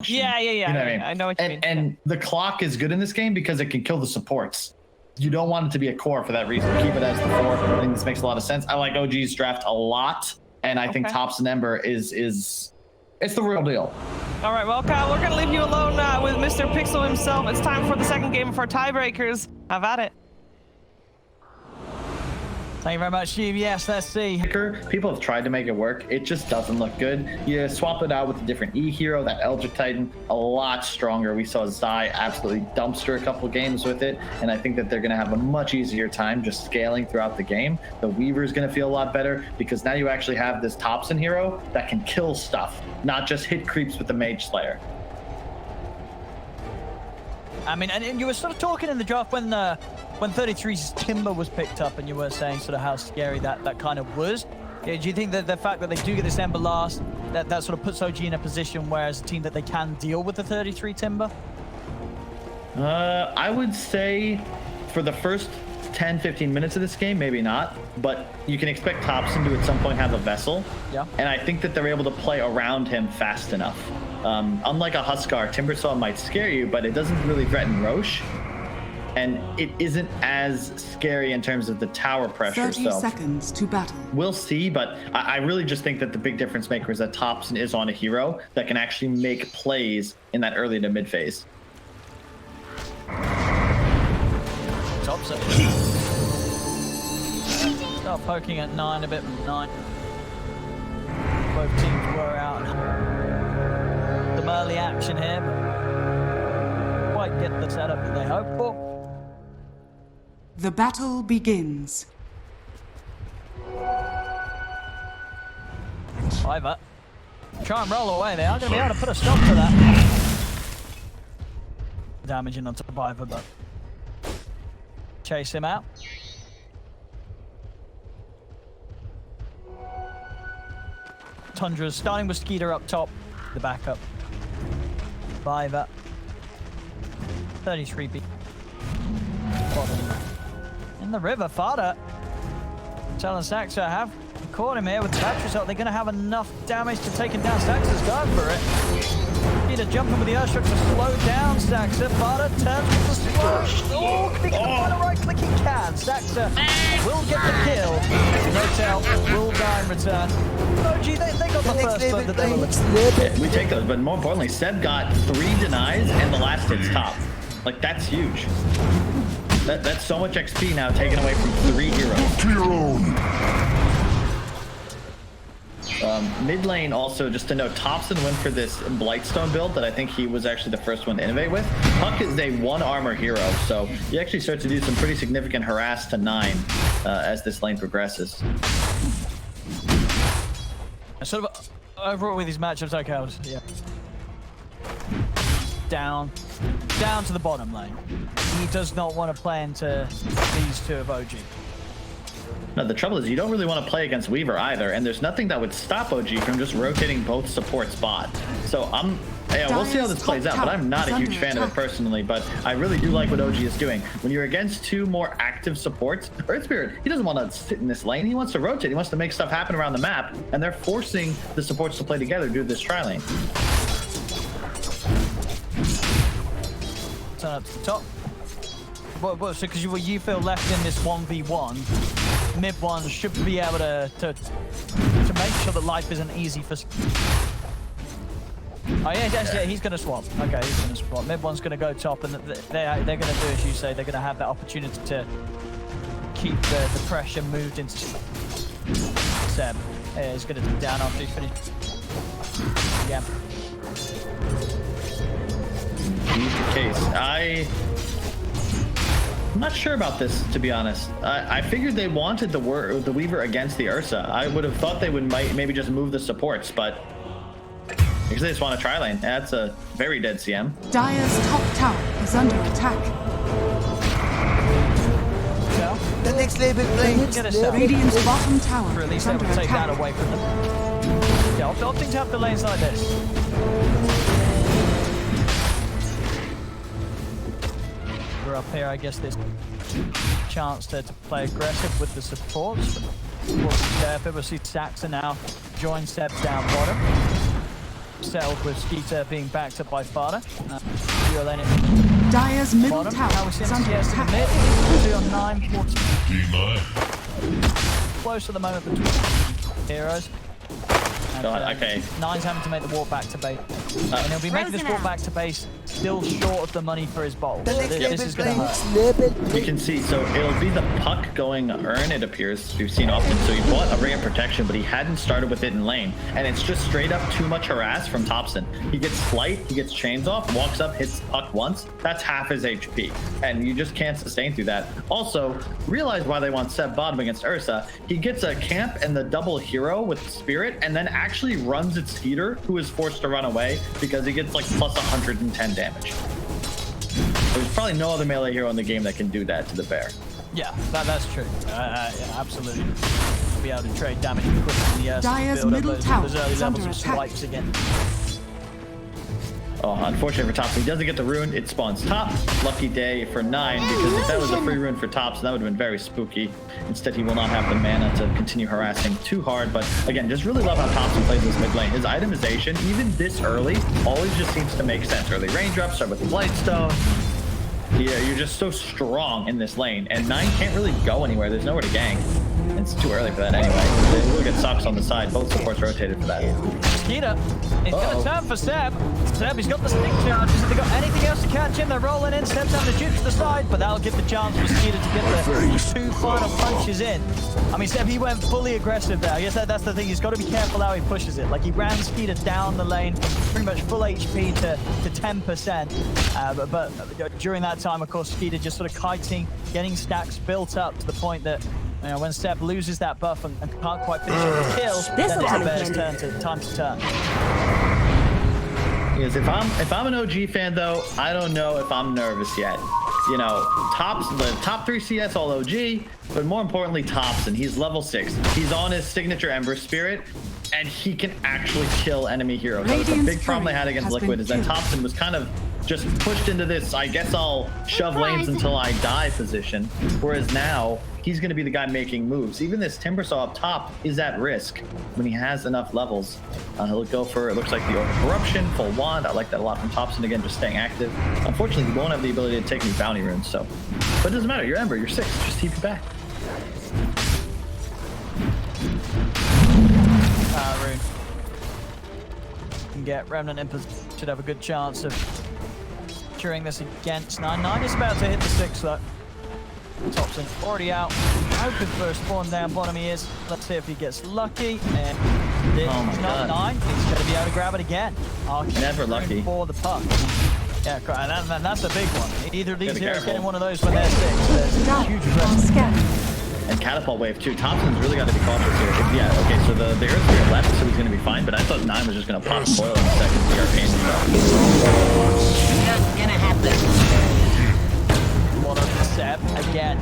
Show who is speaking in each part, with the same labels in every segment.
Speaker 1: Yeah.
Speaker 2: You know what I mean?
Speaker 1: I know what you mean.
Speaker 2: And the clock is good in this game because it can kill the supports. You don't want it to be a core for that reason. Keep it as the 4. I think this makes a lot of sense. I like OG's draft a lot, and I think Tops and Ember is it's the real deal.
Speaker 1: All right, well, Kyle, we're gonna leave you alone with Mr. Pixel himself. It's time for the second game of our tiebreakers. Have at it.
Speaker 3: Thank you very much, Steve. Yes, let's see.
Speaker 2: People have tried to make it work. It just doesn't look good. You swap it out with a different E hero, that Elder Titan, a lot stronger. We saw Zai absolutely dumpster a couple games with it, and I think that they're going to have a much easier time just scaling throughout the game. The Weaver is going to feel a lot better because now you actually have this Thompson hero that can kill stuff, not just hit creeps with the Mage Slayer.
Speaker 3: I mean, and you were sort of talking in the draft when 33's Timber was picked up, and you were saying sort of how scary that kind of was. Do you think that the fact that they do get this Ember last, that sort of puts OG in a position where as a team that they can deal with the 33 Timber?
Speaker 2: I would say for the first 10-15 minutes of this game, maybe not, but you can expect Thompson to at some point have a Vessel.
Speaker 3: Yeah.
Speaker 2: And I think that they're able to play around him fast enough. Unlike a Huskar, Timbersaw might scare you, but it doesn't really threaten Roche. And it isn't as scary in terms of the tower pressure.
Speaker 4: 30 seconds to battle.
Speaker 2: We'll see, but I really just think that the big difference maker is that Thompson is on a hero that can actually make plays in that early to mid phase.
Speaker 3: Thompson. Start poking at 9 a bit. 9. Both teams were out. Some early action here, but quite get the setup that they hope for.
Speaker 4: The battle begins.
Speaker 3: Ivor. Try and roll away. They are going to be able to put a stop to that. Damaging on top of Ivor, but chase him out. Tundra's starting with Skeeter up top. The backup. Ivor. 33B. In the river, Fada. Telling Saxa have caught him here with the battery shot. They're going to have enough damage to take him down. Saxa's going for it. Need to jump in with the Ursa to slow down Saxa. Fada turns with the splash. Oh, click the final right click he can. Saxa will get the kill. Rotel will die in return. OG, they got the first blood that they were looking for.
Speaker 2: Yeah, we take those, but more importantly, Ceb got 3 denies and the last hit's top. Like, that's huge. That's so much XP now taken away from 3 heroes.
Speaker 5: To your own.
Speaker 2: Mid lane also, just to note, Thompson went for this Blightstone build that I think he was actually the first one to innovate with. Puck is a 1 armor hero, so you actually start to do some pretty significant harass to 9 as this lane progresses.
Speaker 3: Sort of overall with these matchups, okay, yeah. Down to the bottom lane. He does not want to play into these 2 of OG.
Speaker 2: No, the trouble is you don't really want to play against Weaver either, and there's nothing that would stop OG from just rotating both support spot. So we'll see how this plays out, but I'm not a huge fan of it personally, but I really do like what OG is doing. When you're against 2 more active supports, Earth Spirit, he doesn't want to sit in this lane, he wants to rotate, he wants to make stuff happen around the map, and they're forcing the supports to play together due to this tri-lane.
Speaker 3: Turn up to the top. So because you feel left in this 1v1, mid one should be able to make sure that life isn't easy for. Oh yeah, he's going to swap. Okay, he's going to swap. Mid one's going to go top, and they're going to do as you say. They're going to have that opportunity to keep the pressure moved into Ceb. Yeah, he's going to do down after he's finished. Yeah.
Speaker 2: The case. I'm not sure about this, to be honest. I figured they wanted the Weaver against the Ursa. I would have thought they would maybe just move the supports, but because they just want a tri-lane. That's a very dead CM.
Speaker 4: Dire's top tower is under attack.
Speaker 6: The next label plane.
Speaker 4: Radiant's bottom tower
Speaker 3: Or at least
Speaker 4: is
Speaker 3: they
Speaker 4: under
Speaker 3: would take that
Speaker 4: attack.
Speaker 3: away from them. Yeah, opting to have the lanes like this. We're up here, I guess there's chance to play aggressive with the supports. We'll see Saxa now join Ceb down bottom. settled with Skeeter being backed up by Fada. You're then
Speaker 4: Dire's middle
Speaker 3: bottom.
Speaker 4: tower
Speaker 3: Now we see
Speaker 4: is under
Speaker 3: CS in the
Speaker 4: attack.
Speaker 3: mid. 3 on 9, 14. Close at the moment between heroes. And,
Speaker 2: Okay.
Speaker 3: Nine's having to make the walk back to base. And he'll be making this walk back to base still short of the money for his bowl. So this is going to hurt.
Speaker 2: You can see, so it'll be the puck going Urn, it appears. We've seen often. So he bought a ring of protection, but he hadn't started with it in lane. And it's just straight up too much harass from Thompson. He gets slight, he gets chains off, walks up, hits puck once. That's half his HP. And you just can't sustain through that. Also, realize why they want Ceb bottom against Ursa. He gets a camp and the double hero with Spirit, and then actually runs at Skeeter, who is forced to run away because he gets like plus 110 damage. There's probably no other melee hero in the game that can do that to the bear.
Speaker 3: Yeah, that's true. Yeah, absolutely. Be able to trade damage quickly in the
Speaker 4: Dire's
Speaker 3: build up
Speaker 4: middle
Speaker 3: those
Speaker 4: tower
Speaker 3: early
Speaker 4: is
Speaker 3: levels
Speaker 4: under
Speaker 3: of
Speaker 4: attack.
Speaker 3: swipes again.
Speaker 2: Oh, unfortunately for Thompson, he doesn't get the rune. It spawns top. Lucky day for 9, because if that was a free rune for Thompson, that would have been very spooky. Instead, he will not have the mana to continue harassing too hard. But again, just really love how Thompson plays this mid lane. His itemization, even this early, always just seems to make sense. Early raindrops, start with the Blightstone. Yeah, you're just so strong in this lane. And 9 can't really go anywhere. There's nowhere to gank. It's too early for that anyway. Look at Socks on the side. Both supports rotated for that.
Speaker 3: Skeeter, it's going to turn for Ceb. Ceb, he's got the stick charges. If they got anything else to catch him, they're rolling in. Ceb's having to shoot to the side, but that'll give the chance for Skeeter to get the 2 final punches in. I mean, Ceb, he went fully aggressive there. I guess that's the thing. He's got to be careful how he pushes it. Like, he ran Skeeter down the lane, pretty much full HP to 10%. But during that time, of course, Skeeter just sort of kiting, getting stacks built up to the point that when Ceb loses that buff and can't quite finish the kill, then it's the bear's time to turn.
Speaker 2: Because if I'm an OG fan though, I don't know if I'm nervous yet. You know, the top 3 CS all OG, but more importantly Thompson. He's level 6. He's on his signature Ember Spirit, and he can actually kill enemy heroes. That was the big problem they had against Liquid, is that Thompson was kind of just pushed into this, I guess I'll shove lanes until I die position. Whereas now, he's going to be the guy making moves. Even this Timbersaw up top is at risk when he has enough levels. He'll go for, it looks like, the Corruption, full wand. I like that a lot from Thompson, again, just staying active. Unfortunately, he won't have the ability to take any bounty runes, so. But it doesn't matter, you're Ember, you're 6, just TP back.
Speaker 3: Rune. Can get Remnant Imp should have a good chance of securing this against 9. 9 is about to hit the 6 though. Thompson already out. Hoping for a spawn down bottom he is. Let's see if he gets lucky. And
Speaker 2: Oh my God.
Speaker 3: 9. He's going to be able to grab it again.
Speaker 2: Never lucky.
Speaker 3: For the puck. Yeah, and that's a big one. Either of these
Speaker 2: Be
Speaker 3: heroes
Speaker 2: careful.
Speaker 3: getting one of those when they're 6. There's a huge risk.
Speaker 2: And Catapult Wave too. Thompson's really got to be cautious here. Yeah, okay, so the Earth Spirit left, so he's going to be fine, but I thought 9 was just going to pop coil in a second. We are paying
Speaker 5: Just gonna happen.
Speaker 3: One of Ceb again.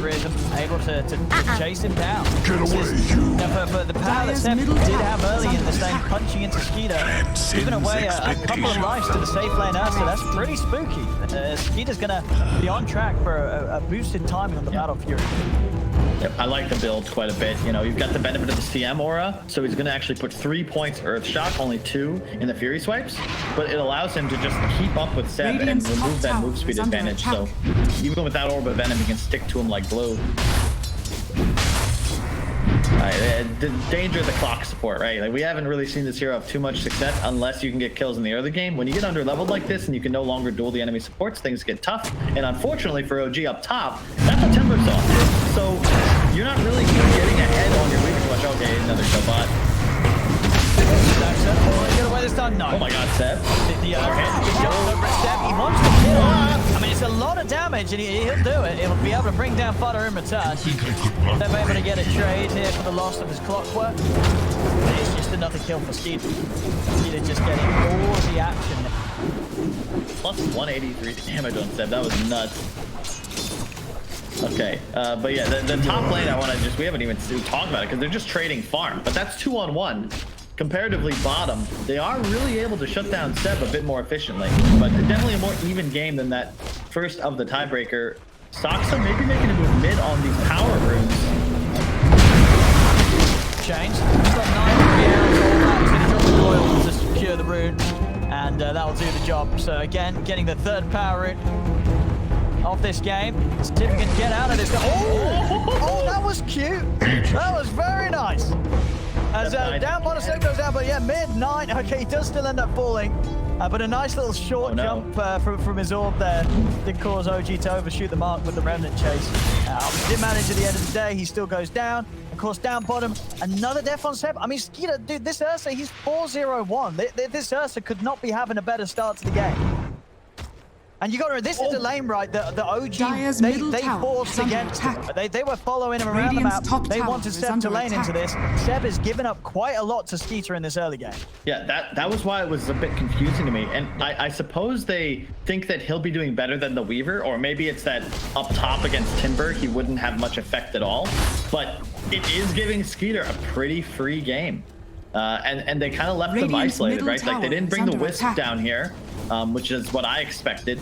Speaker 3: Rhythm able to chase him down.
Speaker 7: Get away, you.
Speaker 3: But the power that
Speaker 4: Dire's
Speaker 3: Ceb
Speaker 4: middle
Speaker 3: did
Speaker 4: tower
Speaker 3: have
Speaker 4: is
Speaker 3: early in
Speaker 4: under
Speaker 3: this lane,
Speaker 4: attack.
Speaker 3: punching into Skeeter, giving away a couple of lives to the safe lane Ursa. That's pretty spooky. Skeeter's going to be on track for a boosted timing on the Battle Fury.
Speaker 2: Yep, I like the build quite a bit. You know, you've got the benefit of the CM aura, so he's going to actually put 3 points Earth Shock, only 2 in the Fury swipes, but it allows him to just keep up with Ceb and
Speaker 4: Radiant's top
Speaker 2: remove that
Speaker 4: tower
Speaker 2: move speed
Speaker 4: is under
Speaker 2: advantage.
Speaker 4: attack.
Speaker 2: So even without Orb of Venom, he can stick to him like glue. The danger of the clock support, right? Like, we haven't really seen this hero have too much success unless you can get kills in the early game. When you get under leveled like this and you can no longer duel the enemy supports, things get tough. And unfortunately for OG up top, that's a Timbersaw. So you're not really getting ahead on your weakest watch. Okay, another kill bot.
Speaker 3: Get away this time? No.
Speaker 2: Oh my God, Ceb.
Speaker 3: He wants to kill. I mean, it's a lot of damage, and he'll do it. He'll be able to bring down Fodder in return. They're able to get a trade here for the loss of his clockwork. It's just another kill for Skeeter. Skeeter just getting all the action.
Speaker 2: Plus 183 damage on Ceb. That was nuts. Okay, but yeah, the top lane, we haven't even talked about it because they're just trading farm, but that's 2-on-1. Comparatively bottom, they are really able to shut down Ceb a bit more efficiently, but definitely a more even game than that first of the tiebreaker. Soxa maybe making a move mid on these power runes.
Speaker 3: Change. He's got 9 3 hours all that. He's going to drop the coil. and that'll do the job. So again, getting the third power route of this game. See if we can get out of this. Oh, that was cute. That was very nice. As down bottom set goes down, but yeah, mid-9. Okay, he does still end up falling. But a nice little short jump from his orb there did cause OG to overshoot the mark with the remnant chase. Did manage at the end of the day. He still goes down. Of course, down bottom, another death on Ceb. I mean, Skeeter, dude, this Ursa, he's 4-0-1. This Ursa could not be having a better start to the game. And you got to, this is the lane, right? The OG, they forced against, they were following him around the map. They wanted Ceb to lane into this. Ceb has given up quite a lot to Skeeter in this early game.
Speaker 2: Yeah, that was why it was a bit confusing to me. And I suppose they think that he'll be doing better than the Weaver, or maybe it's that up top against Timber, he wouldn't have much effect at all. But it is giving Skeeter a pretty free game. And they kind of left them isolated, right? Like they didn't bring the Wisp down here, which is what I expected.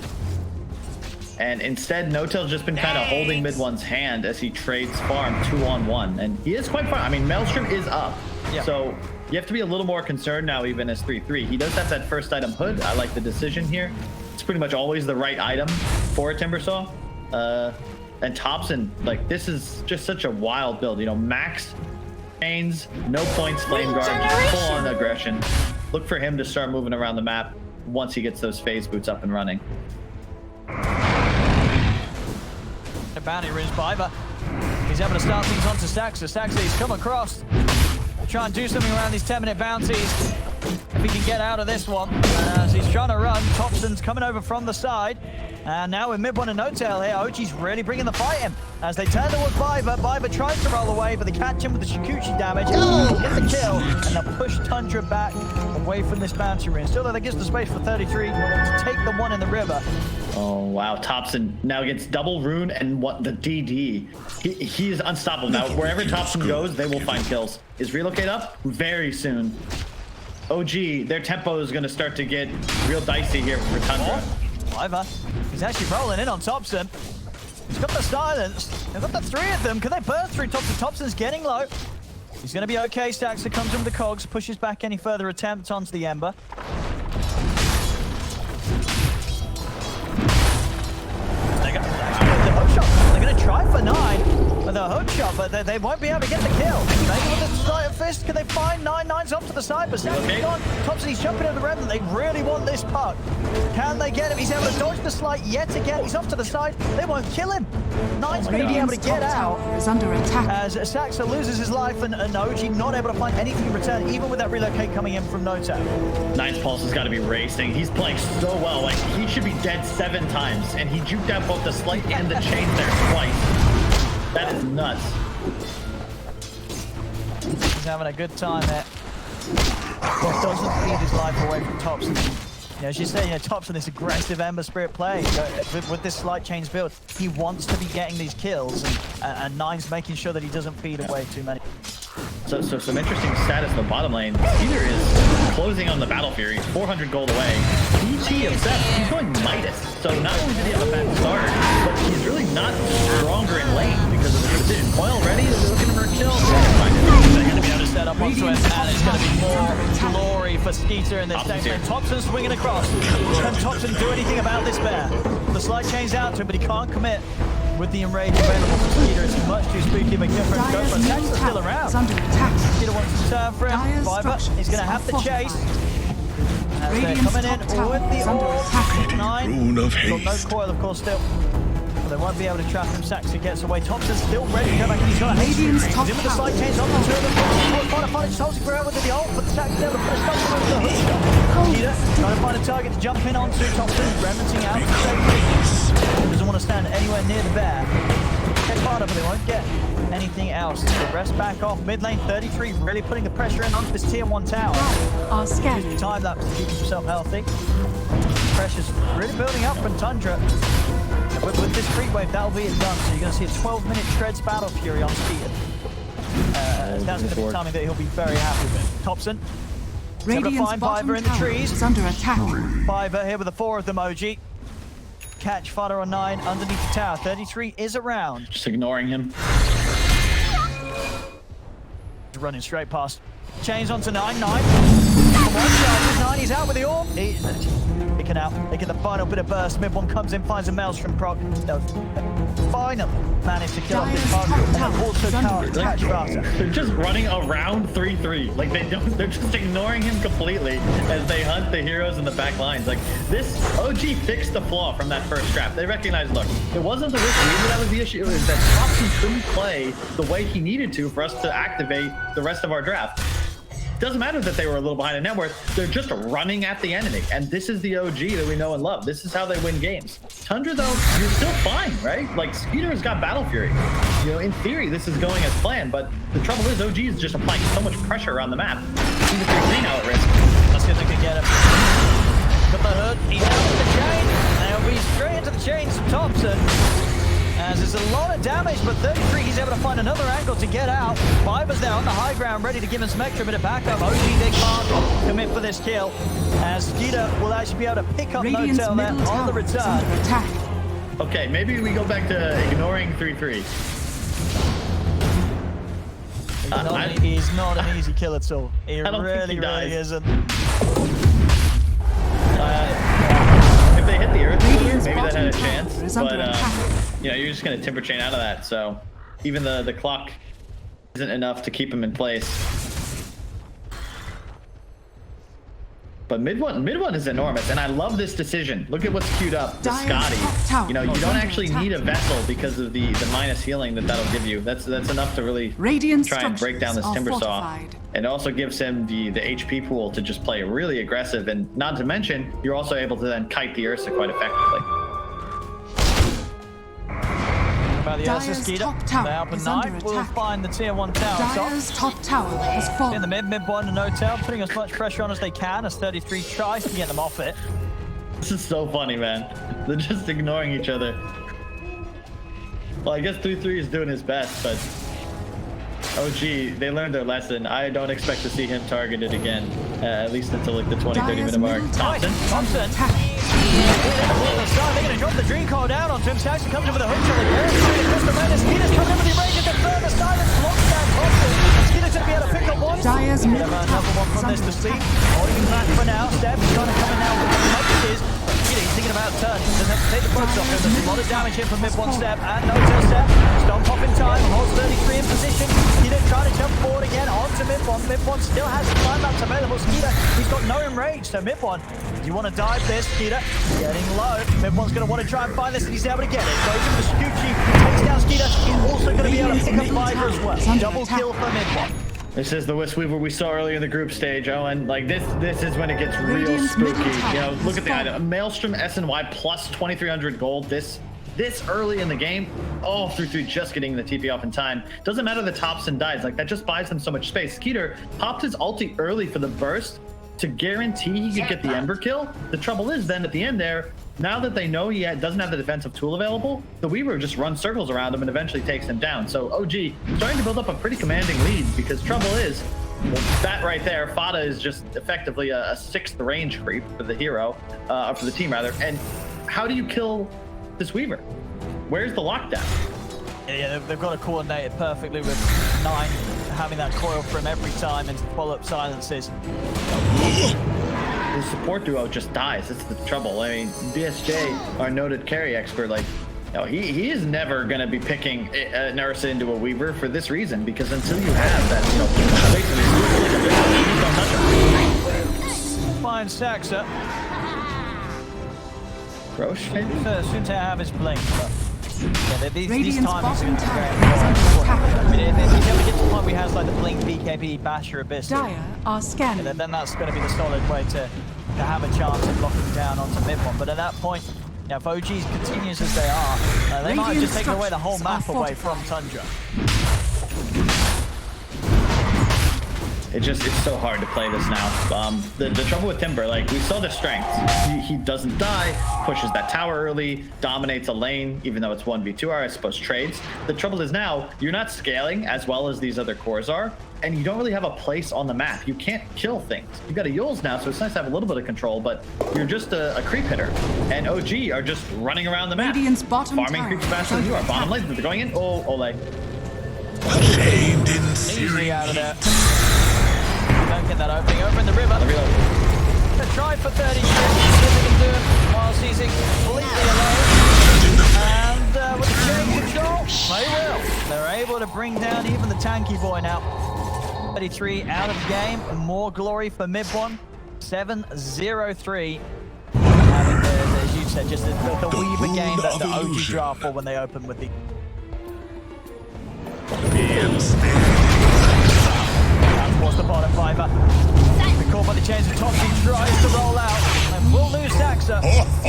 Speaker 2: And instead, No-Tail's just been kind of holding mid one's hand as he trades farm 2-on-1. And he is quite far. I mean, Maelstrom is up. Yep. So you have to be a little more concerned now, even as 3-3. He does have that first item hood. I like the decision here. It's pretty much always the right item for a Timbersaw. And Thompson, like, this is just such a wild build. You know, max chains, no points, flame guard, full on aggression. Look for him to start moving around the map once he gets those phase boots up and running.
Speaker 3: The bounty runes Fiverr. He's able to start things onto Saxa. Saxa, he's come across. Try and do something around these 10-minute bounties. If he can get out of this one. As he's trying to run, Thompson's coming over from the side. And now with mid one and No-Tail here, OG's really bringing the fight in. As they turn towards Fiverr, Fiverr tries to roll away, but they catch him with the Shikuchi damage. Get the kill, and they'll push Tundra back away from this bounty rune. Still though, that gives the space for 33 to take the one in the river.
Speaker 2: Oh, wow. Thompson now gets double rune and what the DD. He is unstoppable. Now, wherever Thompson goes, they will find kills. Is relocate up? Very soon. OG, their tempo is going to start to get real dicey here for Tundra.
Speaker 3: Fiverr, he's actually rolling in on Thompson. He's got the silence. They've got the three of them. Can they burst through Thompson? Thompson's getting low. He's going to be okay. Staxer comes in with the cogs, pushes back any further attempts onto the Ember. They're going to try for 9 with a hook shot, but they won't be able to get the kill. Maybe with the Slight Fist, can they find 9-9's off to the side? But Staxer's gone. Thompson, he's jumping in the remnant. They really want this puck. Can they get him? He's able to dodge the Slight yet again. He's off to the side. They won't kill him. 9's going to be able to get out.
Speaker 4: Is under attack.
Speaker 3: As Saxa loses his life and OG not able to find anything in return, even with that relocate coming in from No-Tail.
Speaker 2: 9's pulse has got to be racing. He's playing so well. Like, he should be dead 7 times, and he juked out both the Slight and the chain there twice. That is nuts.
Speaker 3: He's having a good time there. Doesn't feed his life away from Thompson. You know, as you say, you know, Thompson, this aggressive Ember Spirit play with this Slight Chains build, he wants to be getting these kills, and 9's making sure that he doesn't feed away too many.
Speaker 2: So some interesting status in the bottom lane. Skeeter is closing on the Battle Fury. He's 400 gold away. PT himself, he's going Midas. So not only did he have a bad start, but he's really not stronger in lane because of the precision. Coil ready? They're looking for a kill.
Speaker 3: They're going to be able to set up onto him, and it's going to be more glory for Skeeter in this next lane. Thompson swinging across. Can Thompson do anything about this bear? The Slight Chain's out to him, but he can't commit. With the enrage available for Skeeter, it's much too spooky of a difference. But Saxa's still around. Skeeter wants to turn for him. Fiverr, he's going to have the chase. As they're coming in with the orb. 9. Got no coil, of course, still. But they won't be able to trap him. Saxa gets away. Thompson's still ready to go back, and he's got a haste. He's in with the Slight Chains on the 2 of them. Trying to find a Thompson for with the ult, but Saxa's never put a stop to him with the hook shot. Skeeter trying to find a target to jump in onto. Thompson remitting out. Doesn't want to stand anywhere near the bear. Get harder, but they won't get anything else. The rest back off. Mid lane 33, really putting the pressure in onto this tier 1 tower. Using time lapse to keep himself healthy. Pressure's really building up from Tundra. With this creep wave, that'll be it done. So you're going to see a 12-minute Shreds Battle Fury on Skeeter. That's going to be timing that he'll be very happy with. Thompson. Able to find Fiverr in the trees.
Speaker 4: Is under attack.
Speaker 3: Fiverr here with the 4 of them, OG. Catch Fodder on 9 underneath the tower. 33 is around.
Speaker 2: Just ignoring him.
Speaker 3: Running straight past. Chains onto 9. 9. from one side. He's out with the orb. Picking out, making the final bit of burst. Mid one comes in, finds a Maelstrom proc. Finally managed to kill off his target. And then also power attach faster.
Speaker 2: They're just running around 3-3. Like they're just ignoring him completely as they hunt the heroes in the back lines. Like this OG fixed the flaw from that first draft. They recognized, look, it wasn't the Risk Weaver that was the issue. It was that Thompson couldn't play the way he needed to for us to activate the rest of our draft. Doesn't matter that they were a little behind in net worth. They're just running at the enemy. And this is the OG that we know and love. This is how they win games. Tundra, though, you're still fine, right? Like, Skeeter's got Battle Fury. You know, in theory, this is going as planned. But the trouble is, OG is just applying so much pressure around the map. Even 3-3 now at risk.
Speaker 3: Let's see if they can get him. Got the hood. He's out of the chain. They'll be straight into the chains from Thompson. As there's a lot of damage, but 33, he's able to find another angle to get out. Fiver's there on the high ground, ready to give him some extra bit of backup. OG, they can't commit for this kill, as Skeeter will actually be able to pick up
Speaker 4: Radiant's
Speaker 3: Notel there
Speaker 4: middle
Speaker 3: on the
Speaker 4: tower is
Speaker 3: return.
Speaker 4: under attack.
Speaker 2: Okay, maybe we go back to ignoring 3-3.
Speaker 3: He's not an easy kill at all. He really isn't.
Speaker 2: If they hit the Earth, maybe that had a chance. But you know, you're just gonna Timber Chain out of that. So even the clock isn't enough to keep him in place. But mid one is enormous, and I love this decision. Look at what's queued up. The Scotty. You know, you don't actually need a vessel because of the minus healing that'll give you. That's enough to really try and break down this Timbersaw. And also gives him the HP pool to just play really aggressive, and not to mention, you're also able to then kite the Ursa quite effectively.
Speaker 3: About the Ursa Skeeter, they up at 9. We'll find the tier 1 tower.
Speaker 4: Dyer's top tower has fallen.
Speaker 3: In the mid one to Notel, putting as much pressure on as they can as 33 tries to get them off it.
Speaker 2: This is so funny, man. They're just ignoring each other. Well, I guess 3-3 is doing his best, but OG, they learned their lesson. I don't expect to see him targeted again, at least until like the 20-30 minute mark. Thompson.
Speaker 3: They're going to drop the Dream Core down on him. Saxon comes in with a hook shot. Skeeter's coming in with the range at the further side and blocks down Thompson. Skeeter's going to be able to pick up one.
Speaker 4: Dyer's middle
Speaker 3: another one from this to speed. Holding back for now. Step's trying to come in now with the punches. He's thinking about turn. Doesn't have to take the focus off him. There's a lot of damage here from mid one Step and Notel Step. Stomp off in time. Holds 33 in position. Skeeter trying to jump forward again onto mid one. Mid one still has the climb ups available. Skeeter, he's got no enrage. So mid one, do you want to dive this? Skeeter getting low. Mid one's going to want to try and find this, and he's able to get it. Goes in with the Scoochie, takes down Skeeter. He's also going to be able to pick up Fiver as well. Double kill for mid one.
Speaker 2: This is the Risk Weaver we saw earlier in the group stage, Owen. Like this is when it gets real spooky. You know, look at the item. Maelstrom SNY plus 2,300 gold. This early in the game. Oh, 3-3 just getting the TP off in time. Doesn't matter the Thompson dies. Like that just buys them so much space. Skeeter popped his ulti early for the burst to guarantee he could get the Ember kill. The trouble is then at the end there, now that they know he doesn't have the defensive tool available, the Weaver just runs circles around him and eventually takes him down. So OG starting to build up a pretty commanding lead, because trouble is, well, that right there, Fada is just effectively a 6th range creep for the hero, for the team rather. And how do you kill this Weaver? Where's the lockdown?
Speaker 3: Yeah, they've got to coordinate it perfectly with 9 having that coil for him every time and follow-up silences.
Speaker 2: The support duo just dies. That's the trouble. I mean, BSJ, our noted carry expert, like, no, he is never going to be picking an Ursa into a Weaver for this reason, because until you have that, you know, basically, you don't touch him.
Speaker 3: Fine Saxa.
Speaker 2: Roche, maybe?
Speaker 3: Soon to have his blink, but yeah, these
Speaker 4: Radiant's
Speaker 3: timings are
Speaker 4: bottom
Speaker 3: going to be
Speaker 4: tower
Speaker 3: very
Speaker 4: is
Speaker 3: important.
Speaker 4: under attack.
Speaker 3: I mean, if he ever gets to the point where he has like the blink, BKB, Basher, Abyss,
Speaker 4: Dyer are scanning.
Speaker 3: then that's going to be the solid way to have a chance of blocking down onto mid one. But at that point, you know, if OGs continues as they are, they might have just taken away the whole map away from Tundra.
Speaker 2: It's so hard to play this now. The trouble with Timber, like, we saw the strengths. He doesn't die, pushes that tower early, dominates a lane, even though it's 1v2, I suppose trades. The trouble is now, you're not scaling as well as these other cores are, and you don't really have a place on the map. You can't kill things. You've got a Yules now, so it's nice to have a little bit of control, but you're just a creep hitter. And OG are just running around the map.
Speaker 4: Radiant's bottom
Speaker 2: farming
Speaker 4: tower
Speaker 2: creeps faster than you are. Bottom lane, they're going in. Oh, Ole.
Speaker 3: Easy out of there. flanking that opening over in the river. Gonna try for 30 seconds, see if they can do it whilst he's completely alone. And with the chain control, they will. They're able to bring down even the tanky boy now. 33 out of the game. More glory for Mid1. 7-0-3. Having as you said, just the Weaver game that the OG draft for when they open with the. Towards the bottom fiver. The caught by the chains of Thompson tries to roll out and will lose Daxa.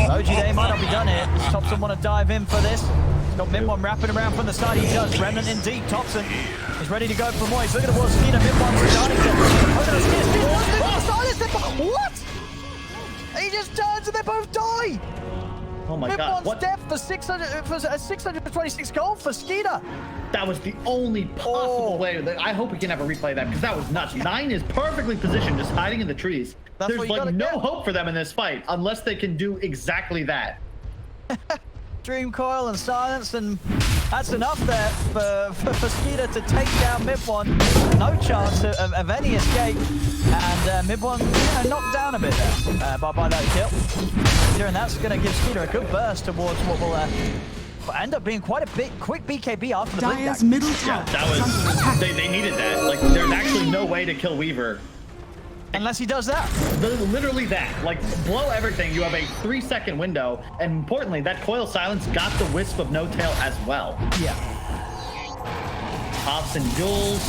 Speaker 3: OG they might not be done here. Does Thompson want to dive in for this? He's got Mid1 wrapping around from the side. He does. Remnant in deep. Thompson is ready to go for more. He's looking towards Skeeter. Mid1 starting to. What? He just turns and they both die.
Speaker 2: Oh my god.
Speaker 3: Mid1's death for 626 gold for Skeeter.
Speaker 2: That was the only possible way. I hope we can never replay that because that was nuts. 9 is perfectly positioned, just hiding in the trees. There's like no hope for them in this fight unless they can do exactly that.
Speaker 3: Dream Coil and Silence, and that's enough there for Skeeter to take down Mid1. No chance of any escape, and Mid1 knocked down a bit there by that kill. And that's going to give Skeeter a good burst towards what will end up being quite a quick BKB after the blink.
Speaker 4: Dire's middle tower.
Speaker 2: Yeah, that was they needed that. Like, there's actually no way to kill Weaver
Speaker 3: unless he does that.
Speaker 2: Literally that. Like, blow everything. You have a 3-second window, and importantly, that coil silence got the wisp of no tail as well.
Speaker 3: Yeah.
Speaker 2: Pops and duels.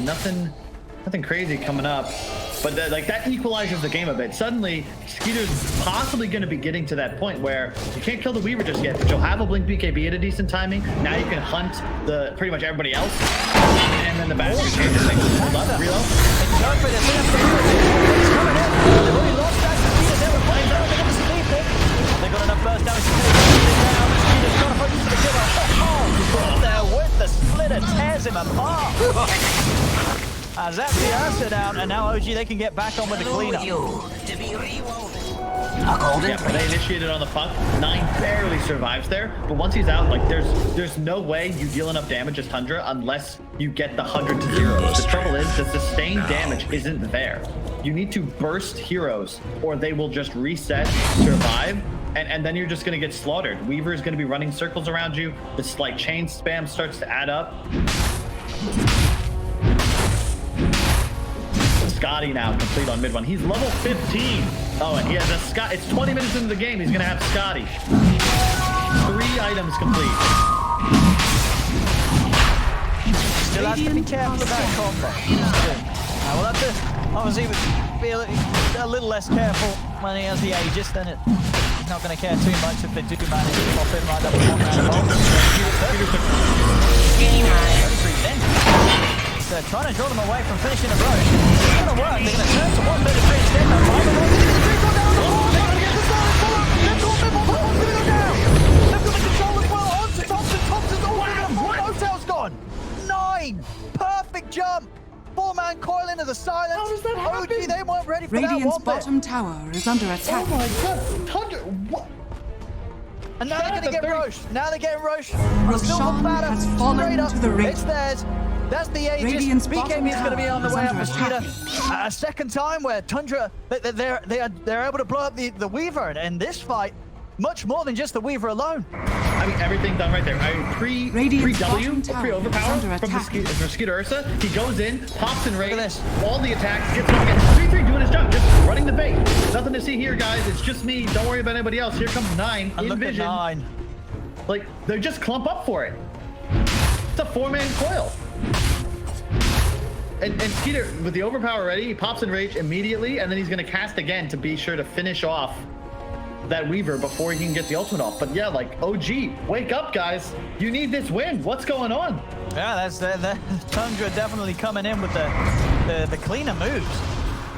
Speaker 2: Nothing crazy coming up. But like that equalizes the game a bit. Suddenly, Skeeter's possibly going to be getting to that point where you can't kill the Weaver just yet, but you'll have a blink BKB at a decent timing. Now you can hunt pretty much everybody else, and then the basket changes things. Hold up, reload.
Speaker 3: They've already lost that. Skeeter's never playing down. They're going to sleep it. They've got enough burst damage to take it down. Skeeter's got to focus for the killer. Oh, there with the splitter tears him apart. As that's the Ursa down, and now OG they can get back on with the cleanup.
Speaker 2: Yeah, but they initiated on the puck. 9 barely survives there, but once he's out, like there's no way you deal enough damage as Tundra unless you get the 100 to 0. The trouble is the sustained damage isn't there. You need to burst heroes, or they will just reset, survive, and then you're just gonna get slaughtered. Weaver is gonna be running circles around you. This like chain spam starts to add up. Scotty now complete on Mid1. He's level 15. Oh, and he has a Scott. It's 20 minutes into the game. He's gonna have Scotty. 3 items complete.
Speaker 3: Still has to be careful about combo. We'll have to obviously be a little less careful when he has the Aegis. Then he's not going to care too much if they do manage to pop in right up with 1 round of bombs. They're trying to draw them away from finishing the road. It's going to work. They're going to turn to 133 instead. They're going to go down. They've got the control as well. On to Thompson. Thompson's all in them. Hotel's gone. 9. Perfect jump. 4-man coil into the silence.
Speaker 2: How does that happen?
Speaker 3: OG, they weren't ready for
Speaker 4: Radiant's
Speaker 3: that one
Speaker 4: bottom tower is under attack.
Speaker 2: Oh my god, Tundra, what?
Speaker 3: And now they're going to get Roche. Now they're getting Roche.
Speaker 4: Roshan has fallen to the ring.
Speaker 3: It's theirs. That's the Aegis.
Speaker 4: Radiant's
Speaker 3: BKB is going to be on the way up for
Speaker 4: attack.
Speaker 3: Skeeter. A second time where Tundra, they're able to blow up the Weaver. And this fight, much more than just the Weaver alone.
Speaker 2: I mean, everything done right there. I mean, pre-W, pre-overpower from Skeeter Ursa. He goes in, pops and raids, all the attacks, gets up again. 3-3 doing his job, just running the bait. Nothing to see here, guys. It's just me. Don't worry about anybody else. Here comes 9
Speaker 3: And
Speaker 2: in vision.
Speaker 3: 9.
Speaker 2: Like, they just clump up for it. It's a 4-man coil. And Skeeter, with the overpower ready, he pops in rage immediately, and then he's going to cast again to be sure to finish off that Weaver before he can get the ultimate off. But yeah, like, OG, wake up, guys. You need this win. What's going on?
Speaker 3: Yeah, that's the Tundra definitely coming in with the cleaner moves.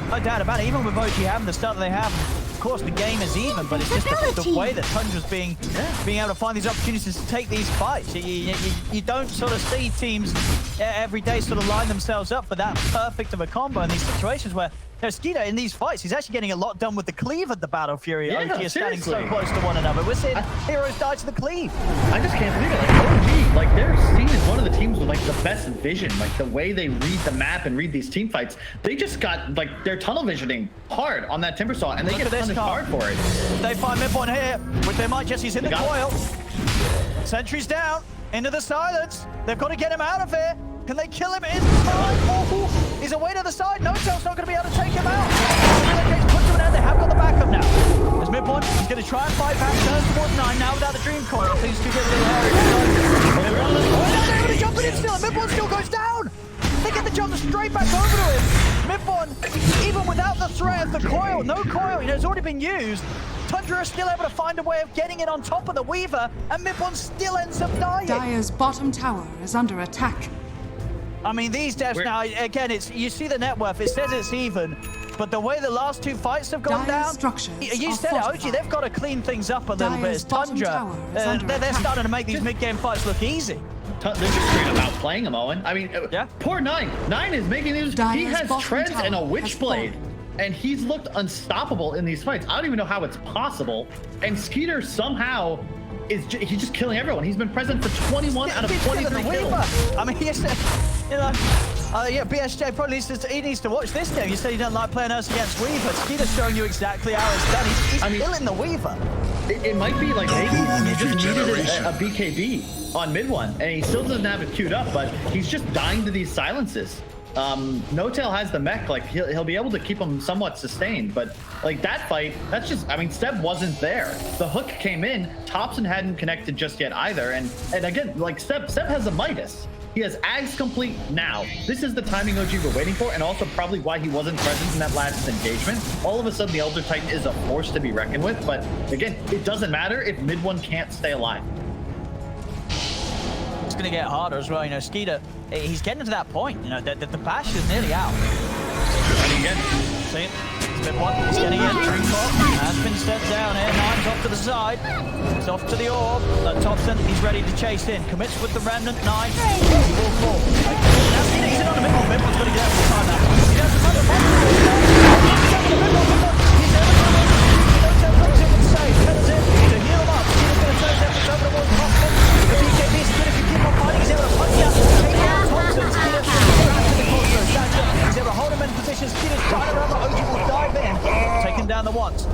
Speaker 3: No doubt about it. Even with OG having the start that they have, of course the game is even, but it's just the way that Tundra's being able to find these opportunities to take these fights. You don't sort of see teams every day sort of line themselves up for that perfect of a combo in these situations where Now, Skeeter, in these fights, he's actually getting a lot done with the cleave of the Battle Fury.
Speaker 2: Yeah,
Speaker 3: OG is standing so
Speaker 2: seriously.
Speaker 3: close to one another. We're seeing heroes die to the cleave.
Speaker 2: I just can't believe it. Like OG, like their team is one of the teams with like the best vision. Like the way they read the map and read these team fights, they just got like their tunnel visioning hard on that Timbersaw, and they get punished hard for it.
Speaker 3: They find midpoint here with their might. Jesse's in the coil. Sentry's down into the silence. They've got to get him out of here. Can they kill him in time? Oh, he's away to the side. No-Tail's not going to be able to take him out. Put to an end. They have got the backup now. There's midpoint. He's going to try and fight back. Turns towards 9 now without the dream coil. Things do get a little hairy. They're able to jump it in still. And midpoint still goes down. They get the jump straight back over to him. Midpoint, even without the threat of the coil, no coil, it's already been used. Tundra is still able to find a way of getting it on top of the Weaver, and midpoint still ends up dying.
Speaker 4: Dire's bottom tower is under attack.
Speaker 3: I mean, these devs now, again, you see the net worth, it says it's even, but the way the last 2 fights have gone down, you said it, OG, they've got to clean things up a little bit. It's Tundra, they're starting to make these mid-game fights look easy.
Speaker 2: They're just straight up outplaying him, Owen. I mean, poor 9. 9 is making these. He has treads and a Witchblade, and he's looked unstoppable in these fights. I don't even know how it's possible. And Skeeter somehow he's just killing everyone. He's been present for 21 out of 23 kills.
Speaker 3: I mean, you know, yeah, BSJ probably needs to watch this game. You said he doesn't like playing us against Weaver. Skeeter's showing you exactly how it's done. He's killing the Weaver.
Speaker 2: It might be like maybe he just needed a BKB on mid one, and he still doesn't have it queued up, but he's just dying to these silences. No-Tail has the mech, like he'll be able to keep him somewhat sustained, but like that fight, that's just, I mean, Ceb wasn't there. The hook came in, Thompson hadn't connected just yet either, and again, like Ceb has a Midas. He has Ags complete now. This is the timing OG we're waiting for, and also probably why he wasn't present in that last engagement. All of a sudden, the Elder Titan is a force to be reckoned with, but again, it doesn't matter if mid one can't stay alive.
Speaker 3: It's going to get harder as well, you know, Skeeter, he's getting to that point, you know, the bash is nearly out.
Speaker 2: And again,
Speaker 3: see it? Mid one, he's getting in, Dream Clock has been set down here, 9's off to the side, he's off to the orb, Thompson, he's ready to chase in, commits with the Remnant, 9, he will fall. Now Skeeter, he's in on the mid one, mid one's going to get out of the time now. He has the time to fight, he's No-Tail comes in with save, heads in to heal him up, Skeeter's going to turn his efforts over towards Thompson, the BKB is good if you keep on fighting, he's able to punch out, take down Thompson, Skeeter, he's able to hold him in position, Skeeter's trying to run, but OG will dive in, taking down the once.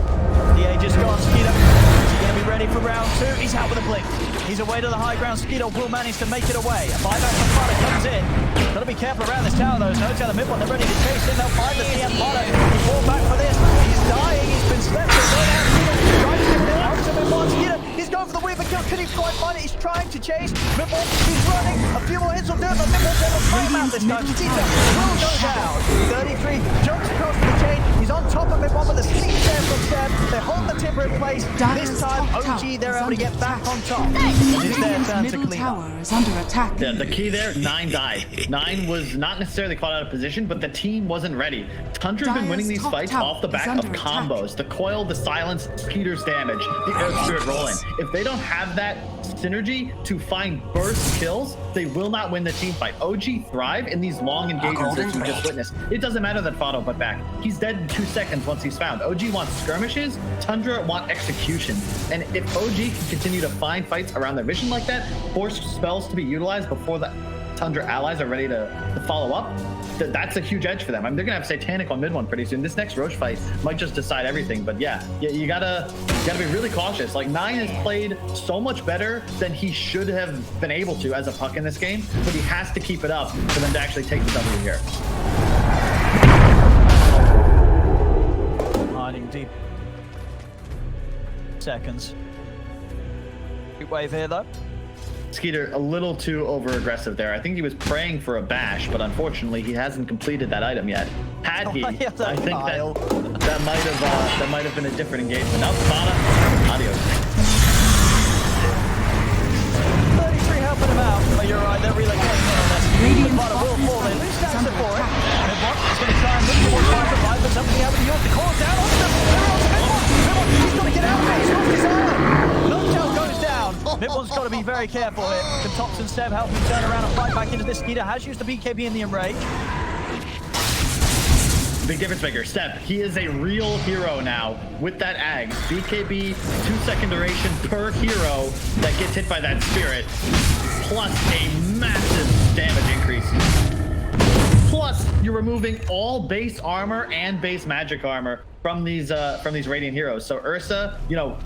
Speaker 3: The age is gone, Skeeter. Is he going to be ready for round 2? He's out with a blink. He's away to the high ground. Skeeter will manage to make it away. A buyback from Potter comes in. Got to be careful around this tower, though. No-Tail the mid one. They're ready to chase in. They'll find the CM Potter. He fall back for this. He's dying. He's been slept. Trying to get it out to mid one. Skeeter, he's going for the Weaver kill. Could he quite find it? He's trying to chase. Mid one, he's running. A few more hits will do it, but mid one's able to fight him out this time. Skeeter will go down. 33 jumps across the chain. He's on top of mid one with a sneak there from Ceb. They hold the timber in place. This time, OG, they're able to get back on top. It's their turn to clean up.
Speaker 4: Is under attack.
Speaker 2: Yeah, the key there, 9 died. 9 was not necessarily caught out of position, but the team wasn't ready. Tundra's been winning these fights off the back of combos. The coil, the silence, Skeeter's damage, the Earth Spirit rolling. If they don't have that synergy to find burst kills, they will not win the team fight. OG thrive in these long engagements that you just witnessed. It doesn't matter that Fado put back. He's dead in 2 seconds once he's found. OG wants skirmishes, Tundra want execution. And if OG can continue to find fights around their vision like that, force spells to be utilized before the Tundra allies are ready to follow up, that's a huge edge for them. I mean, they're gonna have Satanic on mid one pretty soon. This next Roche fight might just decide everything. But yeah, you gotta be really cautious. Like 9 has played so much better than he should have been able to as a puck in this game, but he has to keep it up for them to actually take the W here.
Speaker 3: Hiding deep. Seconds. Big wave here though.
Speaker 2: Skeeter a little too over aggressive there. I think he was praying for a bash, but unfortunately he hasn't completed that item yet. Had he, I think that might have been a different engagement. Now Spada, adios.
Speaker 3: 33 helping him out, but you're right, they're relocating in on this. Spada will fall, they lose that support. Midbot is going to try and look towards Fire Survive, but something happened. He wants to call down on them. He's got to get out of there. He's lost his eye. No-Tail goes down. Midbot's got to be very careful here. Can Thompson Ceb help him turn around and fight back into this? Skeeter has used the BKB in the enrage.
Speaker 2: big difference maker. Ceb, he is a real hero now with that Ag. BKB, 2-second duration per hero that gets hit by that spirit, plus a massive damage increase. Plus, you're removing all base armor and base magic armor from these Radiant heroes. So Ursa, you know,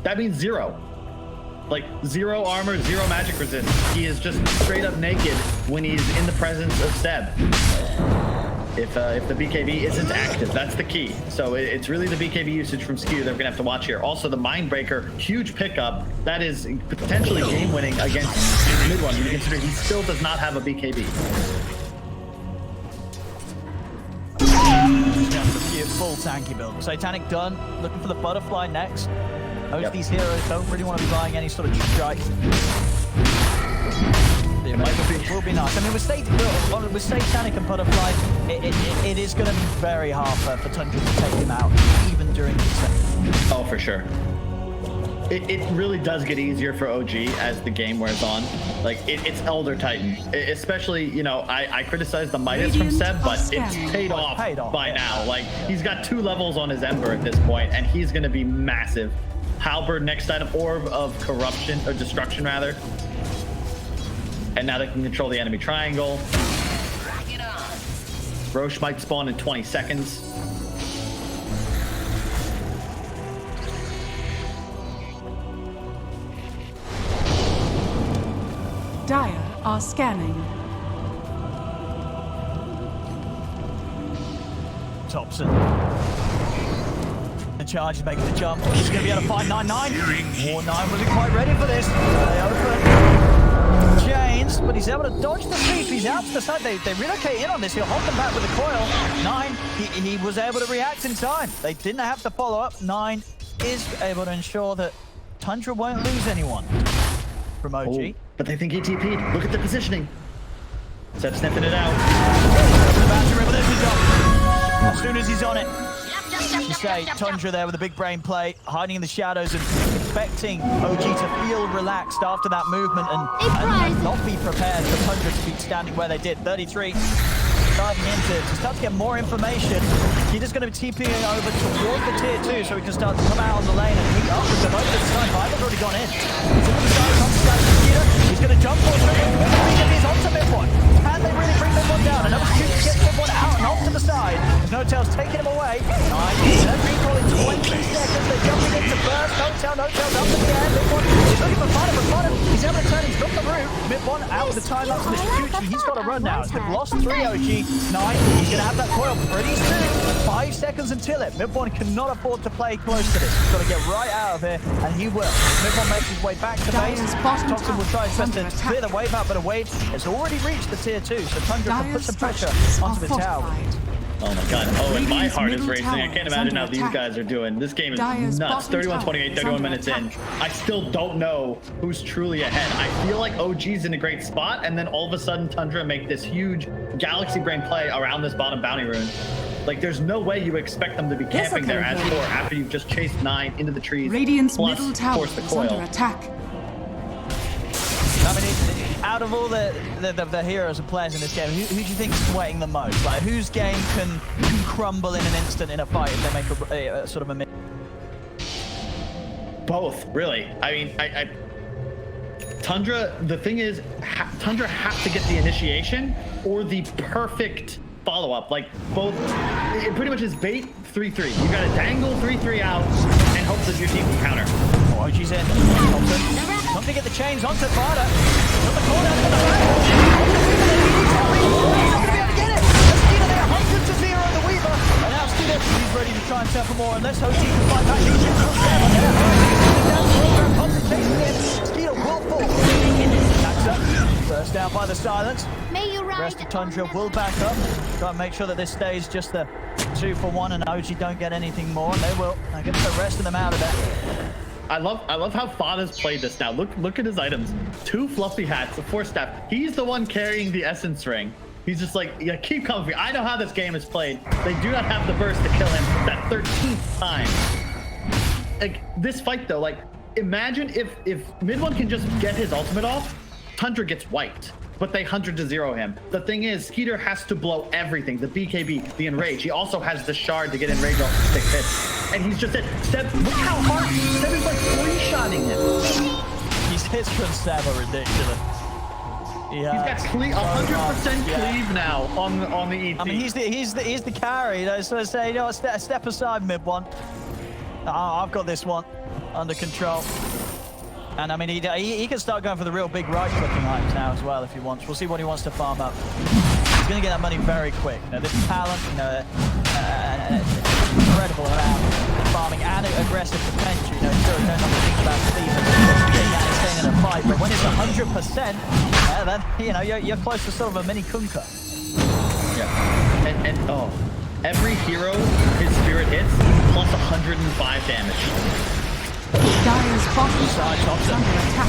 Speaker 2: that means 0. Like 0 armor, 0 magic resist. He is just straight up naked when he's in the presence of Ceb. If the BKB isn't active, that's the key. So it's really the BKB usage from Skew that we're gonna have to watch here. Also the Mindbreaker, huge pickup. That is potentially game winning against mid one. You consider he still does not have a BKB.
Speaker 3: Full tanky build. Satanic done. Looking for the butterfly next. Most of these heroes don't really want to be buying any sort of strike. It will be nice. I mean, with Satanic and Butterfly, it is going to be very hard for Tundra to take him out, even during the set.
Speaker 2: Oh, for sure. It really does get easier for OG as the game wears on. Like, it's Elder Titan. Especially, you know, I criticize the Midas from Ceb, but it's paid off by now. Like, he's got 2 levels on his Ember at this point, and he's going to be massive. Halberd next item, Orb of Corruption, or Destruction rather. And now they can control the enemy triangle. Roche might spawn in 20 seconds.
Speaker 4: Dire are scanning.
Speaker 3: Thompson. The charge is making the jump. He's going to be able to find 9-9. 4-9 wasn't quite ready for this. They open. Chains, but he's able to dodge the sweep. He's out to the side. They relocate in on this. He'll hold them back with the coil. 9, he was able to react in time. They didn't have to follow up. 9 is able to ensure that Tundra won't lose anyone from OG.
Speaker 2: Oh, but they think he TP'd. Look at the positioning. Ceb sniffing it out.
Speaker 3: As soon as he's on it. You say Tundra there with a big brain play, hiding in the shadows and expecting OG to feel relaxed after that movement and not be prepared for Tundra to be standing where they did. 33 diving in to start to get more information. He's just going to be TPing over towards the tier 2 so he can start to come out on the lane and meet up with the most of the time. Viper's already gone in. He's in the side, he's going to jump for it. He's onto mid-one. Can they really bring mid-one down? Another student gets mid-one out and off to the side. No Tail's taking him away. 9, recall in 20 seconds. They're jumping into burst. No Tail's up in the air. Mid-one. He's looking for Fodder, but Fodder, he's able to turn. He's got the route. Mid-one out with the time lapse and the Shuchi. He's got to run now. They've lost 3 OG. 9, he's going to have that coil pretty soon. 5 seconds until it. Mid-one cannot afford to play close to this. He's got to get right out of here, and he will. Mid-one makes his way back to base. Thompson will try his best to clear the wave out, but a wave has already reached the tier 2, so Tundra can put some pressure onto the tower.
Speaker 2: Oh my god. Oh, and my heart is racing. I can't imagine how these guys are doing. This game is nuts. 31-28, 31 minutes in. I still don't know who's truly ahead. I feel like OG's in a great spot, and then all of a sudden Tundra make this huge galaxy brain play around this bottom bounty rune. Like, there's no way you expect them to be camping there as 4 after you've just chased 9 into the trees.
Speaker 4: Radiant's middle tower is under attack.
Speaker 3: I mean, out of all the heroes and players in this game, who do you think is sweating the most? Like, whose game can crumble in an instant in a fight if they make a sort of a mid?
Speaker 2: Both, really. I mean, Tundra, the thing is, Tundra has to get the initiation or the perfect follow-up. Like, both, it pretty much is bait 3-3. You gotta dangle 3-3 out and hope that your team can counter.
Speaker 3: Oh, OG's in. Don't to get the chains onto Vada. Got the corner for the back. He's not going to be able to get it. Skeeter there, 100 to 0 in the Weaver. And now Skeeter, he's ready to try and sell for more. Unless OG can fight back. He's in for 7. Skeeter will fall. Backs up. Burst down by the silence. The rest of Tundra will back up. Try and make sure that this stays just the 2-for-1 and OG don't get anything more. And they will. I get the rest of them out of there.
Speaker 2: I love how Fada's played this now. Look at his items. 2 fluffy hats, a 4-staff. He's the one carrying the essence ring. He's just like, yeah, keep coming for me. I know how this game is played. They do not have the burst to kill him that 13th time. Like, this fight though, like, imagine if mid-one can just get his ultimate off, Tundra gets wiped. but they 100-0 him. The thing is, Skeeter has to blow everything. The BKB, the Enrage. He also has the Shard to get Enrage off the 6 hits. And he's just at Ceb, look how hard Ceb is like 3-shotting him.
Speaker 3: These hits from Ceb are ridiculous. Yeah,
Speaker 2: he's got 100% cleave now on the ET.
Speaker 3: I mean, he's the carry. So say, you know, step aside, mid one. I've got this one under control. And I mean, he can start going for the real big right-clicking items now as well if he wants. We'll see what he wants to farm up. He's going to get that money very quick. You know, this talent, you know, incredible amount of farming and aggressive potential. You know, sure, don't have to think about staying in a fight, but when it's 100%, then you know you're close to sort of a mini Kunkka.
Speaker 2: Yeah, and oh, every hero his spirit hits plus 105 damage.
Speaker 4: Dire's bottom
Speaker 3: Side
Speaker 4: tower is
Speaker 3: Thompson.
Speaker 4: under attack.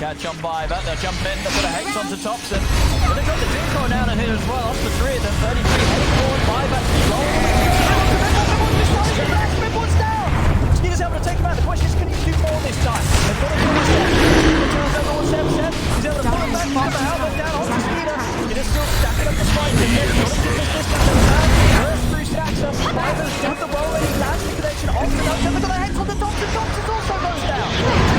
Speaker 3: Catch on by that. They'll jump in. They'll put a hex onto Thompson. But they've got the decoy down in here as well. Up to 3 of them. 33 heading forward. Buyback control. Mid-one's down. Skeeter's able to take him out. The question is, can he do more this time? They've got to do this step. He's able to pull him back. Buyback helmet down onto Skeeter. Skeeter's still stacking up the fight. First 3 stacks up. Buyback's got the roll. He lands the connection off the nose. They've got a hex on the Thompson. Thompson also goes down.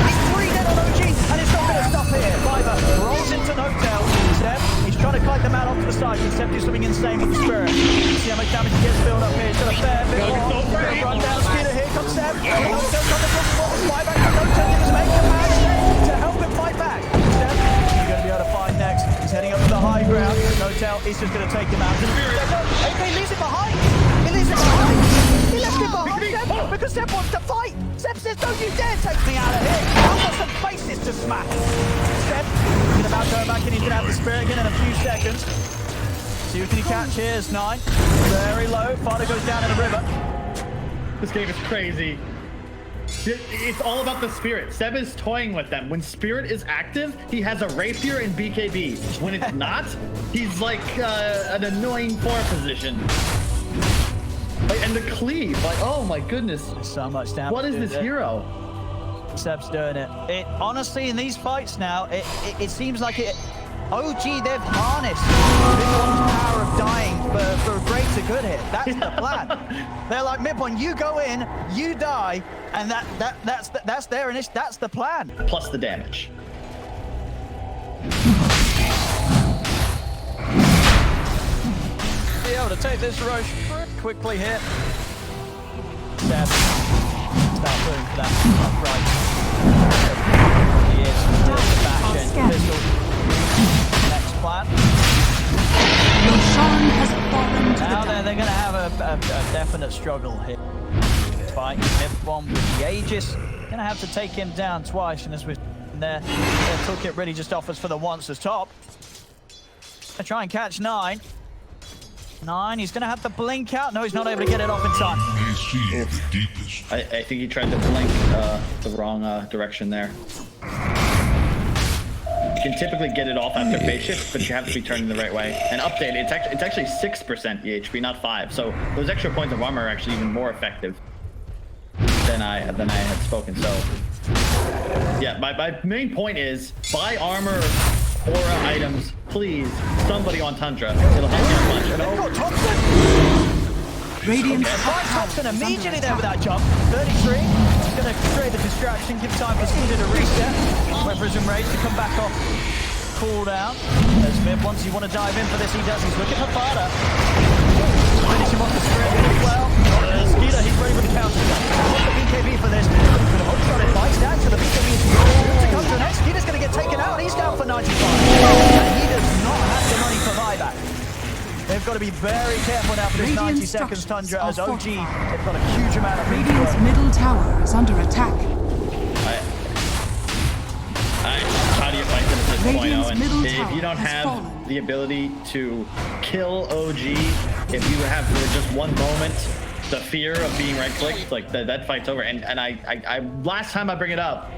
Speaker 3: He's 3 dead on OG, and it's not going to stop here. Fiverr rolls into Hotel. Ceb, he's trying to kite them out onto the side. Ceb do something insane with the spirit. See how much damage he gets built up here. He's got a fair bit more. Run down, Skeeter. Here comes Ceb. Hotel's on the top spot. Fiverr can Hotel give his mate capacity to help him fight back. Ceb, he's going to be able to find next. He's heading up to the high ground. Hotel is just going to take him out. He leaves it behind. He leaves it behind. He left it behind Ceb because Ceb wants to fight. Ceb says, don't you dare take me out of here. I've got some faces to smash. Ceb, he's about to go back and he's going to have the spirit again in a few seconds. See who can he catch here. It's 9. Very low. Father goes down in the river.
Speaker 2: This game is crazy. It's all about the spirit. Ceb is toying with them. When spirit is active, he has a rapier and BKB. When it's not, he's like an annoying 4 position. Like, and the cleave, like, oh my goodness.
Speaker 3: So much damage.
Speaker 2: What is this hero?
Speaker 3: Ceb's doing it. It honestly, in these fights now, it seems like it. OG, they've harnessed Mid-One's power of dying for a greater good here. That's the plan. They're like, Mid-One, you go in, you die, and that's their initiative. That's the plan.
Speaker 2: Plus the damage.
Speaker 3: Be able to take this Roche quickly here. Ceb, start going for that upright. He is the back end pistol. Next plan.
Speaker 4: Roshan has fallen to
Speaker 3: Now
Speaker 4: the
Speaker 3: they're going to have a definite struggle here. Fight Mid-One with the Aegis. Going to have to take him down twice, and as we've seen there, their toolkit really just offers for the once as top. They try and catch 9. 9, he's going to have to blink out. No, he's not able to get it off in time.
Speaker 2: I think he tried to blink the wrong direction there. You can typically get it off after phase shift, but you have to be turning the right way. And update, it's actually 6% EHP, not 5. So those extra points of armor are actually even more effective than I had spoken. So yeah, my main point is buy armor, aura items, please. Somebody on Tundra, it'll help you a bunch.
Speaker 4: Radiant.
Speaker 3: Thompson immediately there with that jump. 33. He's going to create a distraction, give time for Skeeter to reset. Wait for his Enrage to come back off. Cooldown. There's Mib. Once you want to dive in for this, he does. He's looking for Fada. Finish him off the spread as well. Skeeter, he's ready with the counter. What's the BKB for this? Going to hook shot it. Bites down to the BKB to come to the next. Skeeter's going to get taken out. He's down for 95. And he does not have the money for buyback. They've got to be very careful now for this 90 seconds Tundra as OG. They've got a huge amount of
Speaker 4: Radiant's middle tower is under attack.
Speaker 2: How do you fight them at this point,
Speaker 4: Radiant's
Speaker 2: Owen?
Speaker 4: middle
Speaker 2: If you don't
Speaker 4: tower has
Speaker 2: have
Speaker 4: fallen.
Speaker 2: the ability to kill OG, if you have for just one moment the fear of being right-clicked, like that fight's over. And I last time I bring it up,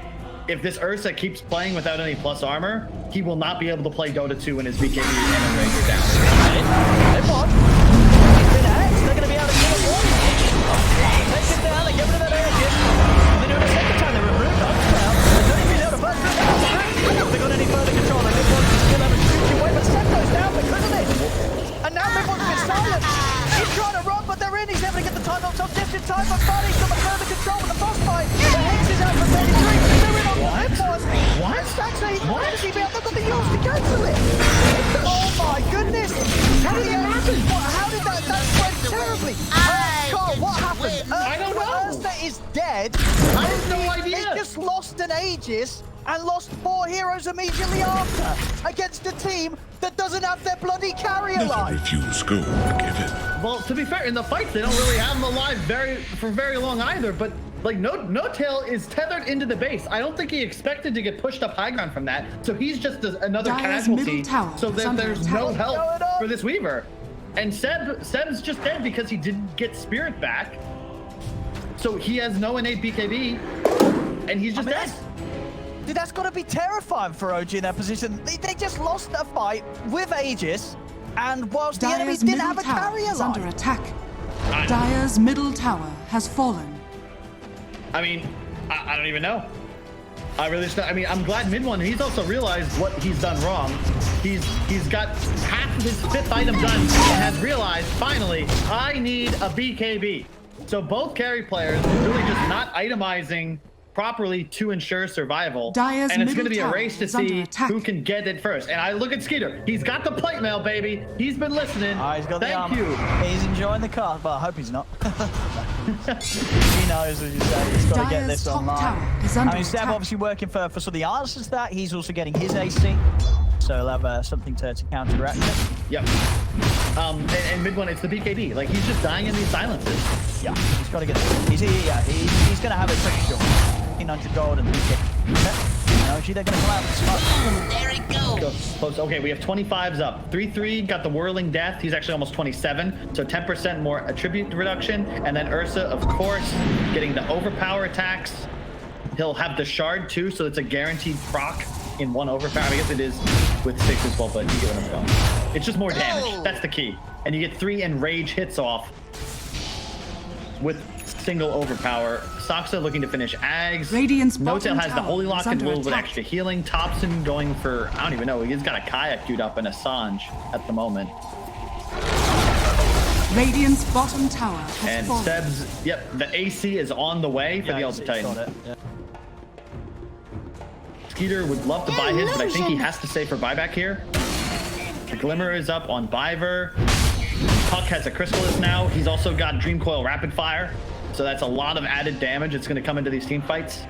Speaker 2: if this Ursa keeps playing without any plus armor, he will not be able to play Dota 2 when his BKB and Enrage are down.
Speaker 3: They won. He's been axed. They're going to be able to kill him. Take him down. They get rid of that Aegis. They do it a second time. They remove Upsprout. They're not even able to bust him down. If they got any further control, they did want to still just lost an Aegis and lost 4 heroes immediately after against a team that doesn't have their bloody carry alive.
Speaker 5: Refuse go, forgiven.
Speaker 2: Well, to be fair, in the fights, they don't really have him alive for very long either, but like No Tail is tethered into the base. I don't think he expected to get pushed up high ground from that, so he's just another
Speaker 4: Dire's
Speaker 2: casualty.
Speaker 4: middle tower
Speaker 2: So
Speaker 4: is under
Speaker 2: there's
Speaker 4: attack.
Speaker 2: no help for this Weaver. And Seb's just dead because he didn't get Spirit back. So he has no innate BKB, and he's just dead.
Speaker 3: Dude, that's got to be terrifying for OG in that position. They just lost a fight with Aegis, and whilst the enemy
Speaker 4: Dire's
Speaker 3: didn't
Speaker 4: middle
Speaker 3: have a
Speaker 4: tower
Speaker 3: carry
Speaker 4: is under
Speaker 3: alive.
Speaker 4: attack. Dire's middle tower has fallen.
Speaker 2: I mean, I don't even know. I really just, I mean, I'm glad mid one, he's also realized what he's done wrong. He's got half of his 5th item done and has realized, finally, I need a BKB. So both carry players really just not itemizing properly to ensure survival.
Speaker 4: Dire's
Speaker 2: And it's going
Speaker 4: middle
Speaker 2: to be a
Speaker 4: tower
Speaker 2: race to
Speaker 4: is under
Speaker 2: see
Speaker 4: attack.
Speaker 2: who can get it first. And I look at Skeeter. He's got the plate mail, baby. He's been listening.
Speaker 3: He's got the
Speaker 2: Thank
Speaker 3: armor.
Speaker 2: you.
Speaker 3: He's enjoying the car, but I hope he's not. He knows, as you say, he's got to get
Speaker 4: Dire's
Speaker 3: this
Speaker 4: top
Speaker 3: online.
Speaker 4: tower is under
Speaker 3: I mean, Ceb
Speaker 4: attack.
Speaker 3: obviously working for sort of the answers to that. He's also getting his AC, so he'll have something to counteract it.
Speaker 2: Yep. And mid one, it's the BKB. Like, he's just dying in these silences.
Speaker 3: Yeah, he's got to get it. He's going to have it pretty sure. 1,500 gold and BKB. No, they're going to come out with smoke. There he goes.
Speaker 2: Close. Okay, we have 25s up. 3-3 got the Whirling Death. He's actually almost 27, so 10% more attribute reduction. And then Ursa, of course, getting the overpower attacks. He'll have the Shard too, so it's a guaranteed proc in 1 overpower. I guess it is with 6 as well, but you get what I'm going. It's just more damage. That's the key. And you get 3 enrage hits off with single overpower. Saksa looking to finish Ags.
Speaker 4: Radiant's
Speaker 2: No
Speaker 4: bottom
Speaker 2: Tail has the
Speaker 4: tower
Speaker 2: Holy
Speaker 4: is
Speaker 2: Lock and
Speaker 4: under
Speaker 2: Will with
Speaker 4: attack.
Speaker 2: extra healing. Thompson going for, I don't even know, he's got a Kayak queued up and a Sanj at the moment.
Speaker 4: Radiant's bottom tower has
Speaker 2: And
Speaker 4: fallen.
Speaker 2: Seb's, yep, the AC is on the way for the Elder Titan.
Speaker 3: Yeah.
Speaker 2: Skeeter would love to buy his, but I think he has to save for buyback here. The Glimmer is up on Biver. Puck has a Chrysalis now. He's also got Dream Coil Rapid Fire. So that's a lot of added damage. It's going to come into these team fights.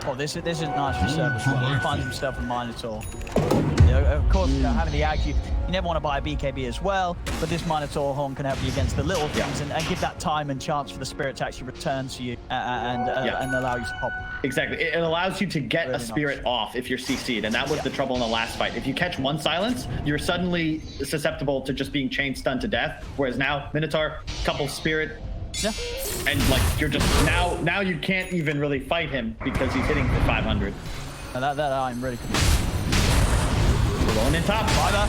Speaker 3: Oh, this is nice for Ceb as well. He finds himself a Minotaur. You know, of course, having the Ag, you never want to buy a BKB as well, but this Minotaur horn can help you against the little things and give that time and chance for the spirit to actually return to you and allow you to pop.
Speaker 2: Exactly. It allows you to get
Speaker 3: Really
Speaker 2: a spirit off if you're CC'd, and that was the trouble in the last fight. If you catch 1 silence, you're suddenly susceptible to just being chain stunned to death, whereas now, Minotaur, couple spirit,
Speaker 3: Yeah.
Speaker 2: and like you're just now you can't even really fight him because he's hitting for 500.
Speaker 3: That I'm really good.
Speaker 2: We're going in top.
Speaker 3: Fiber.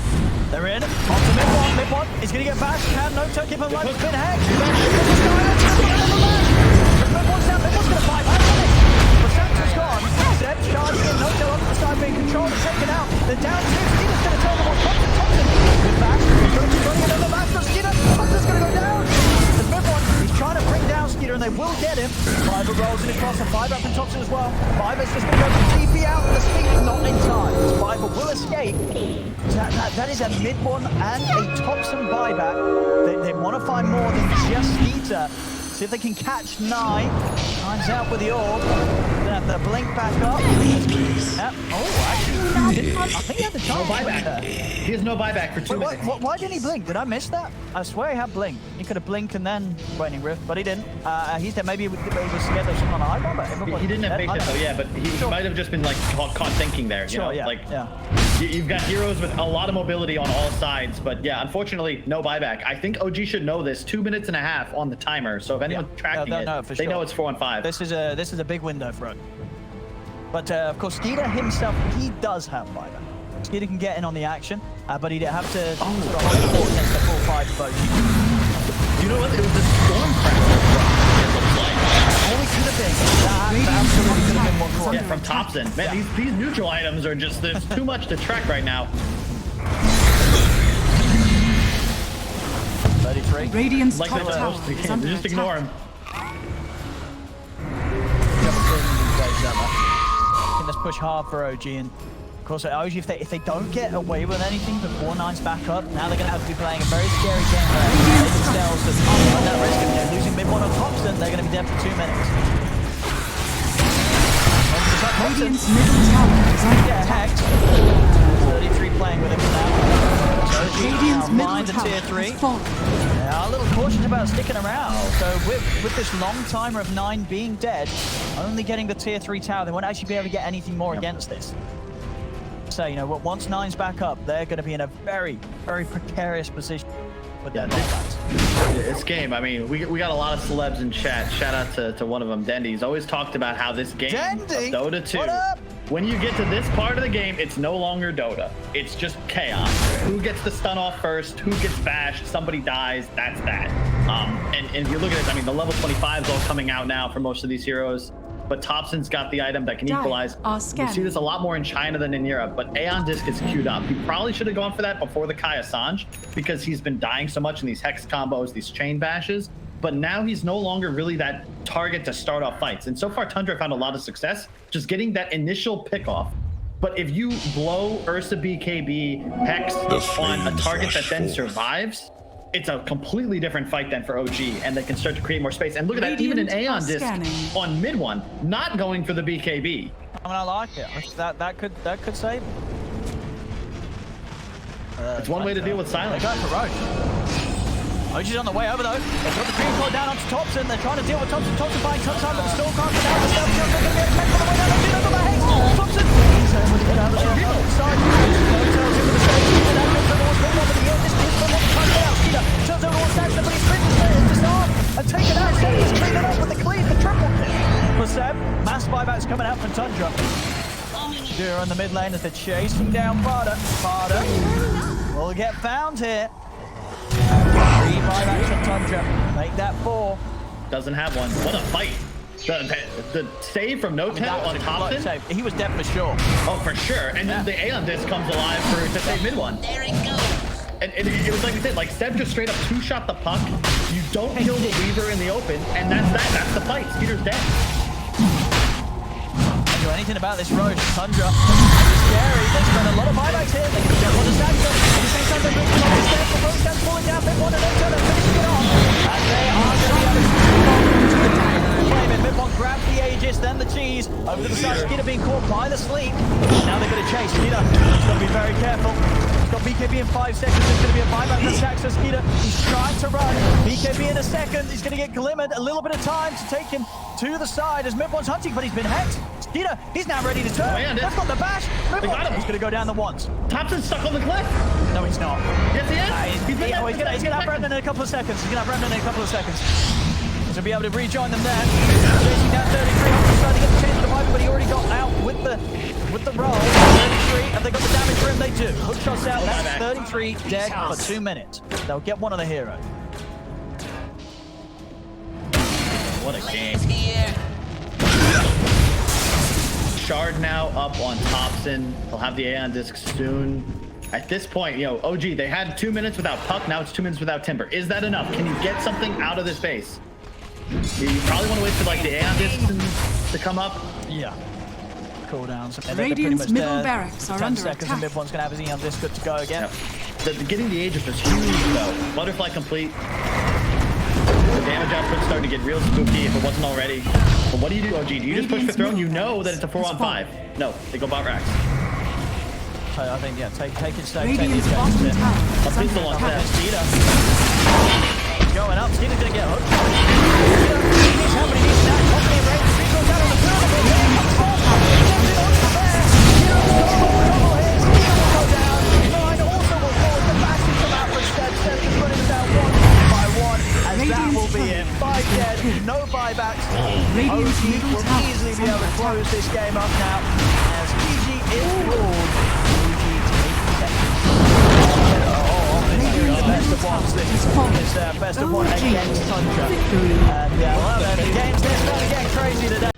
Speaker 3: They're in. On to mid one. He's going to get back. Can no turn keep him alive. Spin hex. Mid one's down. Mid one's going to fight. Perception's gone. Ceb charging in. No tail up the side being controlled and taken out. They're down 2. Skeeter's going to tell them what Thompson. Good back. Running another master. Skeeter. Thompson's going to go down. There's mid one. He's trying to bring down Skeeter and they will get him. Fiber rolls in across and Fiber up from Thompson as well. Fiber's just going to go for TP out. The speed is not in time. Fiber will escape. That is a mid one and a Thompson buyback. They want to find more than just Skeeter. See if they can catch 9. Time's out with the orb. Gonna have the blink back up. Yep. Oh, actually, I think he had the
Speaker 2: No
Speaker 3: chance.
Speaker 2: buyback. He has no buyback for 2 minutes.
Speaker 3: Why didn't he blink? Did I miss that? I swear he had blink. He could have blinked and then Waning Rift, but he didn't. He's there. Maybe he was scared of someone on the high ground, but everyone.
Speaker 2: He didn't have bait though, yeah, but he might have just been like caught thinking there. You know?
Speaker 3: Yeah.
Speaker 2: Like,
Speaker 3: yeah.
Speaker 2: You've got heroes with a lot of mobility on all sides, but yeah, unfortunately, no buyback. I think OG should know this. 2 minutes and a half on the timer, so if anyone's tracking
Speaker 3: they'll
Speaker 2: it,
Speaker 3: know it for
Speaker 2: they
Speaker 3: sure.
Speaker 2: know it's 4-on-5.
Speaker 3: This is a big window for it. But of course, Skeeter himself, he does have buyback. Skeeter can get in on the action, but he'd have to sort of hold the fort against the full 5 of OG.
Speaker 2: You know what? It was a Stormcracker
Speaker 3: Only could have been. That absolutely could have been one corner.
Speaker 2: from Thompson. Man, these neutral items are just, there's too much to track right now.
Speaker 3: 33.
Speaker 4: Radiant's
Speaker 2: Like
Speaker 4: top
Speaker 2: they're
Speaker 4: tower
Speaker 2: supposed to.
Speaker 4: is under
Speaker 2: Just ignore
Speaker 4: attack.
Speaker 2: him.
Speaker 3: I think let's push hard for OG, and of course OG, if they don't get away with anything before 9's back up, now they're going to have to be playing a very scary game where themselves to run that risk of losing mid one on Thompson. They're going to be dead for 2 minutes.
Speaker 4: Radiant's middle tower is under
Speaker 3: Yeah,
Speaker 4: attack.
Speaker 3: Hex. 33 playing with him now. So
Speaker 4: Radiant's
Speaker 3: now
Speaker 4: middle
Speaker 3: mind the
Speaker 4: tower
Speaker 3: tier 3.
Speaker 4: has fallen.
Speaker 3: They are a little cautious about sticking around. So with this long timer of 9 being dead, only getting the tier 3 tower, they won't actually be able to get anything more against this. So, you know, once 9's back up, they're going to be in a very, very precarious position with their knockbacks.
Speaker 2: This game, I mean, we got a lot of celebs in chat. Shout out to one of them, Dendy. He's always talked about how this game
Speaker 3: Dendy?
Speaker 2: of Dota 2,
Speaker 3: What up?
Speaker 2: when you get to this part of the game, it's no longer Dota. It's just chaos. Who gets the stun off first? Who gets bashed? Somebody dies. That's that. And if you look at it, I mean, the level 25 is all coming out now for most of these heroes. But Thompson's got the item that can equalize.
Speaker 4: Are
Speaker 2: We see
Speaker 4: scanning.
Speaker 2: this a lot more in China than in Europe, but Aeon Disc is queued up. He probably should have gone for that before the Kai Assange because he's been dying so much in these hex combos, these chain bashes. But now he's no longer really that target to start off fights. And so far, Tundra found a lot of success just getting that initial pick off. But if you blow Ursa BKB Hex on a target that then survives, it's a completely different fight than for OG, and they can start to create more space. And look at that, even an
Speaker 4: Radiant are
Speaker 2: Aeon Disc
Speaker 4: scanning.
Speaker 2: on mid one, not going for the BKB.
Speaker 3: I mean, I like it. That could save him.
Speaker 2: It's one way to deal with silence.
Speaker 3: They're going for Roche. Roche's on the way over though. They've got the green card down onto Thompson. They're trying to deal with Thompson. Thompson buying tons of time, but the Stormcast now. The Stormcast are going to get attacked on the way down. They're going to Hex. Thompson. He's able to get out of the side. Tells him with the stage. And that goes to the wall. Over the end. This is from what the time out. Skeeter turns over all stacks. But he's sprinters there. It's disarmed and taken out. Ceb is cleaning up with the clean. The triple kill. For Ceb, mass buybacks coming out from Tundra. Dura in the mid lane as they're chasing down Fada. Fada will get found here. 3 buybacks from Tundra. Make that 4.
Speaker 2: Doesn't have one. What a fight. The save from No Tell on Thompson.
Speaker 3: Save. He was dead for sure.
Speaker 2: Oh, for sure. And then the Aeon Disc comes alive to save mid one.
Speaker 5: There it goes.
Speaker 2: And it was like we said, like Ceb just straight up 2-shot the puck. You don't kill the Weaver in the open, and that's that. That's the fight. Skeeter's dead.
Speaker 3: Can't do anything about this Roche. Tundra. It's scary. They spend a lot of buybacks here. They can jump on the Saxon. At the same time, they're bringing on the stairs. The Roche stands falling down. Mid one and then Tundra finishing it off. And they are going to be able to claim it. Mid one grabs the Aegis, then the cheese. Over to the side. Skeeter being caught by the sleep. Now they're going to chase. Skeeter has got to be very careful. He's got BKB in 5 seconds. There's going to be a buyback for Saxon. Skeeter, he's trying to run. BKB in a second. He's going to get glimmered. A little bit of time to take him to the side as Mid one's hunting, but he's been hexed. Skeeter, he's now ready to turn.
Speaker 2: Oh, yeah,
Speaker 3: They've got the bash.
Speaker 2: They got him.
Speaker 3: He's going to go down the once.
Speaker 2: Thompson's stuck on the cliff.
Speaker 3: No, he's not.
Speaker 2: Yes, he is.
Speaker 3: He's going to have Brandon in a couple of seconds. He's going to have Brandon in a couple of seconds. He's going to be able to rejoin them there. Chasing down 33. He's trying to get the change of the vibe, but he already got out with the roll. 33. Have they got the damage for him? They do. Hook shots out. That's 33 dead for 2 minutes. They'll get one of the heroes.
Speaker 2: What a game.
Speaker 5: Blaze here.
Speaker 2: Shard now up on Thompson. He'll have the Aeon Disc soon. At this point, you know, OG, they had 2 minutes without Puck. Now it's 2 minutes without Timber. Is that enough? Can you get something out of this base? You probably want to wait for like the Aeon Disc to come up.
Speaker 3: Yeah. Cooldowns.
Speaker 4: Radiant's middle barracks are
Speaker 3: 10
Speaker 4: under
Speaker 3: seconds
Speaker 4: attack.
Speaker 3: and mid one's going to have his Eon Disc good to go again.
Speaker 2: Getting the Aegis was huge though. Butterfly complete. The damage output's starting to get real spooky if it wasn't already. But what do you do, OG? Do you just push for throne? You know that it's a 4-on-5. No, they go bot racks.
Speaker 3: So I think, yeah, take it slow. Take
Speaker 4: Radiant's
Speaker 3: these guys
Speaker 4: bottom
Speaker 3: in.
Speaker 4: tower
Speaker 2: A
Speaker 4: is under
Speaker 2: pistol on
Speaker 4: attack.
Speaker 2: Ceb.
Speaker 3: Skeeter. Going up. Skeeter's going to get hooked. Skeeter needs help, but he needs that. Company of Raiders. Three goes down on the pyramid. Here comes Stormcast. Gets it onto there. Skeeter will go double here. Skeeter will go down. Nine also will fall. The bash is come out for Ceb. Ceb is running it down 1 by 1. And that will be it. 5 dead. No buybacks.
Speaker 4: Radiant's
Speaker 3: OG
Speaker 4: middle
Speaker 3: will
Speaker 4: tower
Speaker 3: easily
Speaker 4: is
Speaker 3: be able
Speaker 4: under
Speaker 3: to
Speaker 4: attack.
Speaker 3: close this game up now. As PG is ruled. Best of ones. This is best of one against Tundra. And yeah, well, the game's getting crazy today.